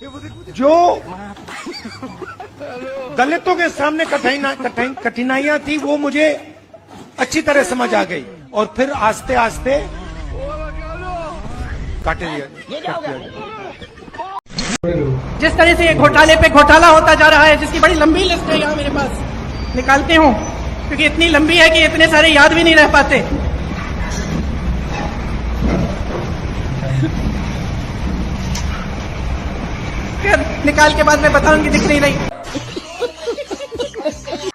जो दलितों के सामने कठिनाइयां थी वो मुझे अच्छी तरह समझ आ गई और फिर आस्ते आस्ते काट दिया। जिस तरह से ये घोटाले पे घोटाला होता जा रहा है, जिसकी बड़ी लंबी लिस्ट है यहाँ मेरे पास, निकालती हूँ क्योंकि इतनी लंबी है कि इतने सारे याद भी नहीं रह पाते। निकाल के बाद मैं बताऊंगी, दिख नहीं रही।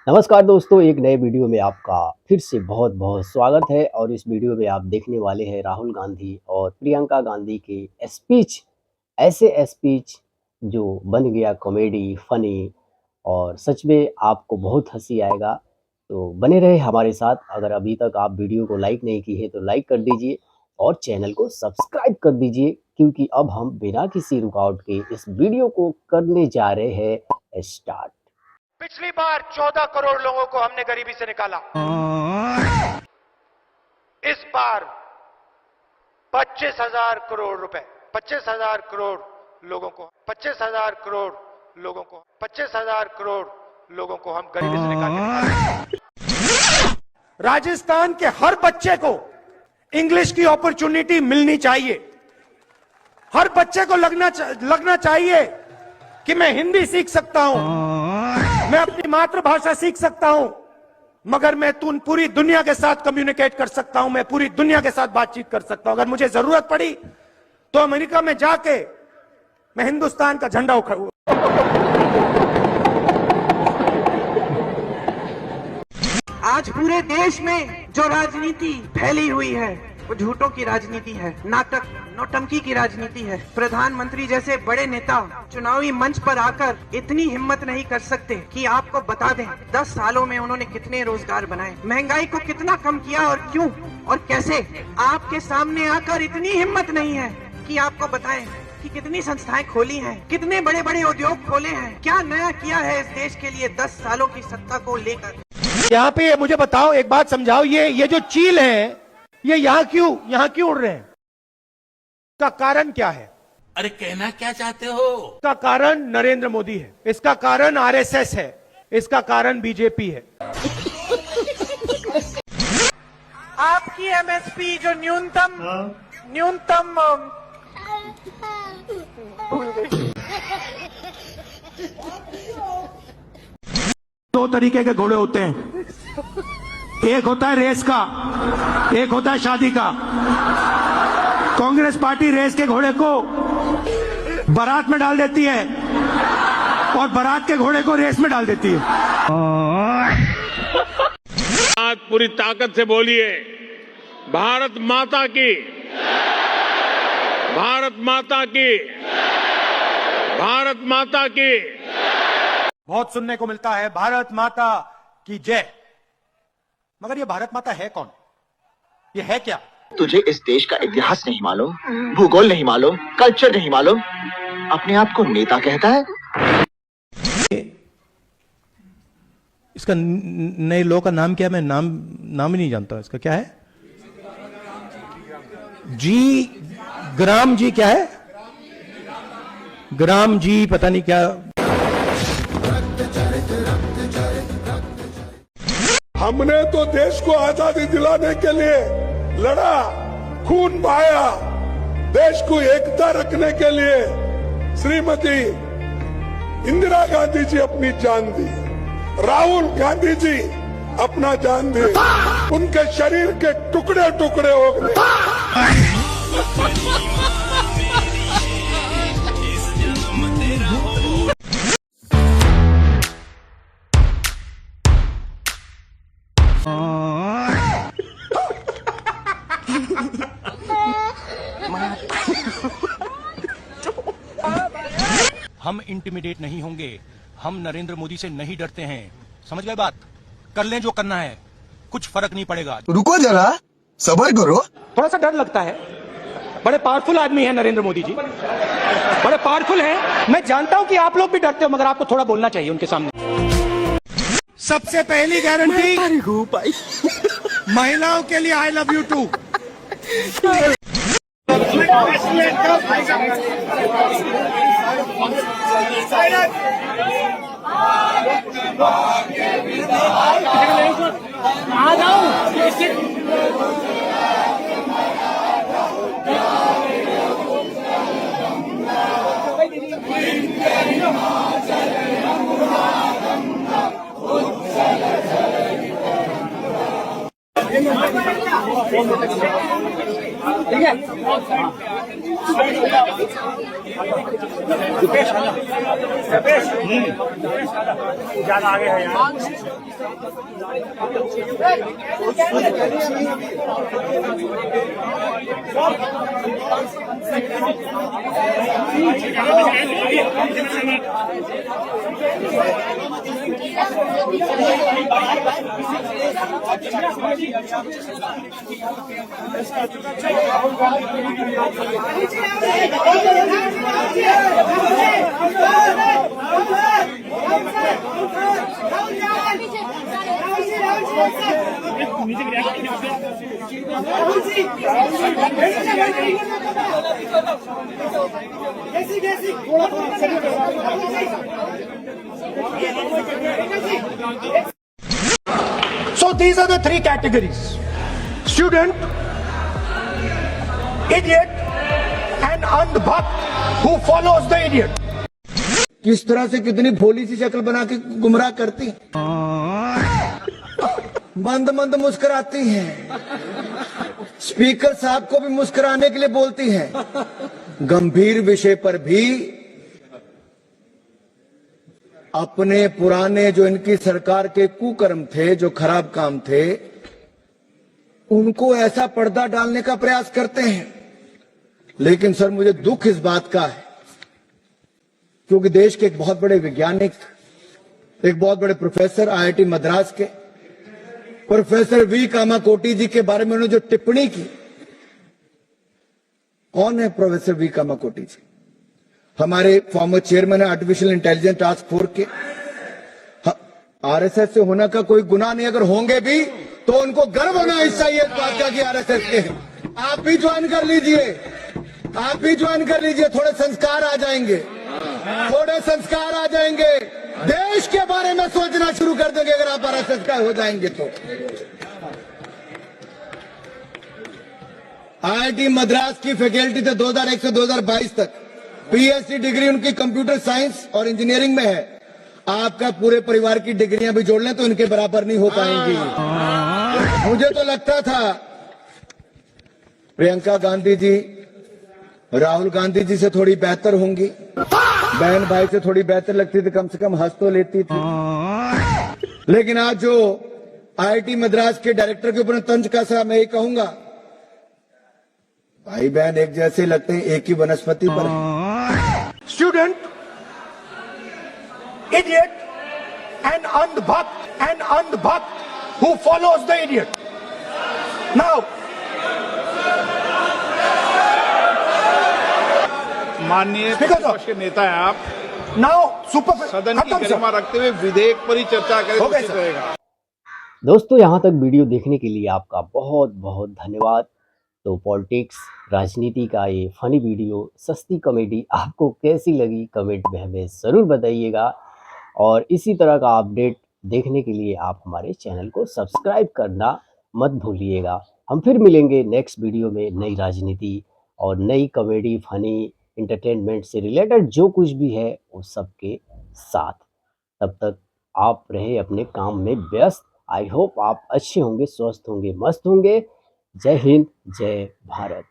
नमस्कार दोस्तों, एक नए वीडियो में आपका फिर से बहुत बहुत स्वागत है। और इस वीडियो में आप देखने वाले हैं राहुल गांधी और प्रियंका गांधी के स्पीच, ऐसे स्पीच जो बन गया कॉमेडी, फनी, और सच में आपको बहुत हंसी आएगा। तो बने रहे हमारे साथ। अगर अभी तक आप वीडियो को लाइक नहीं की है तो लाइक कर दीजिए और चैनल को सब्सक्राइब कर दीजिए, क्योंकि अब हम बिना किसी रुकावट के इस वीडियो को करने जा रहे हैं स्टार्ट। पिछली बार 14 करोड़ लोगों को हमने गरीबी से निकाला। इस बार 25,000 करोड़ रुपए, 25,000 करोड़ लोगों को, 25,000 करोड़ लोगों को, 25,000 करोड़ लोगों को हम गरीबी से निकालेंगे। राजस्थान के हर बच्चे को इंग्लिश की अपॉर्चुनिटी मिलनी चाहिए। हर बच्चे को लगना चाहिए कि मैं हिंदी सीख सकता हूं, मैं अपनी मातृभाषा सीख सकता हूं, मगर मैं पूरी दुनिया के साथ कम्युनिकेट कर सकता हूं, मैं पूरी दुनिया के साथ बातचीत कर सकता हूं। अगर मुझे जरूरत पड़ी तो अमेरिका में जाके मैं हिंदुस्तान का झंडा उठाऊंगा। आज पूरे देश में जो राजनीति फैली हुई है वो झूठों की राजनीति है, नाटक नौटंकी की राजनीति है। प्रधानमंत्री जैसे बड़े नेता चुनावी मंच पर आकर इतनी हिम्मत नहीं कर सकते कि आपको बता दें 10 सालों में उन्होंने कितने रोजगार बनाए, महंगाई को कितना कम किया और क्यों और कैसे। आपके सामने आकर इतनी हिम्मत नहीं है कि आपको बताएं कि कितनी संस्थाएं खोली हैं, कितने बड़े बड़े उद्योग खोले हैं, क्या नया किया है इस देश के लिए 10 सालों की सत्ता को लेकर। यहाँ पे मुझे बताओ, एक बात समझाओ, ये जो चील है ये यहाँ क्यों उड़ रहे हैं? इसका कारण क्या है? अरे कहना क्या चाहते हो? इसका कारण नरेंद्र मोदी है, इसका कारण आरएसएस है, इसका कारण बीजेपी है। आपकी एमएसपी जो न्यूनतम दो तरीके के घोड़े होते हैं, एक होता है रेस का, एक होता है शादी का। कांग्रेस पार्टी रेस के घोड़े को बारात में डाल देती है और बारात के घोड़े को रेस में डाल देती है। आज पूरी ताकत से बोलिए, भारत माता की, भारत माता की, भारत माता की। बहुत सुनने को मिलता है भारत माता की जय, मगर ये भारत माता है कौन? ये है क्या? तुझे इस देश का इतिहास नहीं मालूम, भूगोल नहीं मालूम, कल्चर नहीं मालूम, अपने आप को नेता कहता है। इसका नए लॉ का नाम क्या है? मैं नाम ही नहीं जानता इसका। क्या है? ग्राम जी क्या है? ग्राम जी पता नहीं क्या। हमने तो देश को आजादी दिलाने के लिए लड़ा, खून बहाया, देश को एकता रखने के लिए श्रीमती इंदिरा गांधी जी अपनी जान दी, राहुल गांधी जी अपना जान दी, उनके शरीर के टुकड़े टुकड़े हो गए। हम इंटिमिडेट नहीं होंगे, हम नरेंद्र मोदी से नहीं डरते हैं। समझ गए बात? कर लें जो करना है, कुछ फर्क नहीं पड़ेगा। रुको जरा, सब्र करो। थोड़ा सा डर लगता है, बड़े पावरफुल आदमी है नरेंद्र मोदी जी, बड़े पावरफुल हैं। मैं जानता हूं कि आप लोग भी डरते हो, मगर आपको थोड़ा बोलना चाहिए उनके सामने। सबसे पहली गारंटी महिलाओं के लिए I love you too. So these are the three categories: student, idiot, and अंधभक्त who follows the idiot. किस तरह से कितनी भोली सी शक्ल बना के गुमराह करती, मंद मंद मुस्कुराती हैं, स्पीकर साहब को भी मुस्कुराने के लिए बोलती हैं, गंभीर विषय पर भी अपने पुराने जो इनकी सरकार के कुकर्म थे, जो खराब काम थे, उनको ऐसा पर्दा डालने का प्रयास करते हैं। लेकिन सर मुझे दुख इस बात का है क्योंकि देश के एक बहुत बड़े वैज्ञानिक, एक बहुत बड़े प्रोफेसर आईआईटी मद्रास के प्रोफेसर वी कामाकोटी जी के बारे में उन्होंने जो टिप्पणी की, कौन है प्रोफेसर वी कामाकोटी जी? हमारे फॉर्मर चेयरमैन है आर्टिफिशियल इंटेलिजेंस टास्क फोर्स के। आरएसएस से होने का कोई गुनाह नहीं, अगर होंगे भी तो उनको गर्व होना चाहिए इस बात का कि आरएसएस के हैं। आप भी ज्वाइन कर लीजिए, आप भी ज्वाइन कर लीजिए, थोड़े संस्कार आ जाएंगे, थोड़े संस्कार आ जाएंगे, देश के बारे में सोचना शुरू कर देंगे अगर आप आरएसएस का हो जाएंगे तो। आईआईटी मद्रास की फैकल्टी थे 2001 से 2022 तक, पीएचडी डिग्री उनकी कंप्यूटर साइंस और इंजीनियरिंग में है। आपका पूरे परिवार की डिग्रियां भी जोड़ लें तो इनके बराबर नहीं हो पाएंगी। मुझे तो लगता था प्रियंका गांधी जी राहुल गांधी जी से थोड़ी बेहतर होंगी, बहन भाई से थोड़ी बेहतर लगती थी, कम से कम हंस तो लेती थी। लेकिन आज जो आईआईटी मद्रास के डायरेक्टर के ऊपर तंज कसा, मैं ये कहूंगा भाई बहन एक जैसे लगते हैं, एक ही वनस्पति पर है। Student, idiot, and अंधभक्त who follows the idiot. Now, माननीय प्रतिपक्ष के नेता हैं आप, now super सदन की गरिमा रखते हुए विधेयक पर ही चर्चा करें तो उचित रहेगा। दोस्तों यहाँ तक वीडियो देखने के लिए आपका बहुत बहुत धन्यवाद। तो पॉलिटिक्स, राजनीति का ये फनी वीडियो, सस्ती कॉमेडी आपको कैसी लगी कमेंट में हमें ज़रूर बताइएगा। और इसी तरह का अपडेट देखने के लिए आप हमारे चैनल को सब्सक्राइब करना मत भूलिएगा। हम फिर मिलेंगे नेक्स्ट वीडियो में नई राजनीति और नई कॉमेडी, फनी, इंटरटेनमेंट से रिलेटेड जो कुछ भी है वो सब के साथ। तब तक आप रहे अपने काम में व्यस्त। आई होप आप अच्छे होंगे, स्वस्थ होंगे, मस्त होंगे। जय हिंद, जय भारत।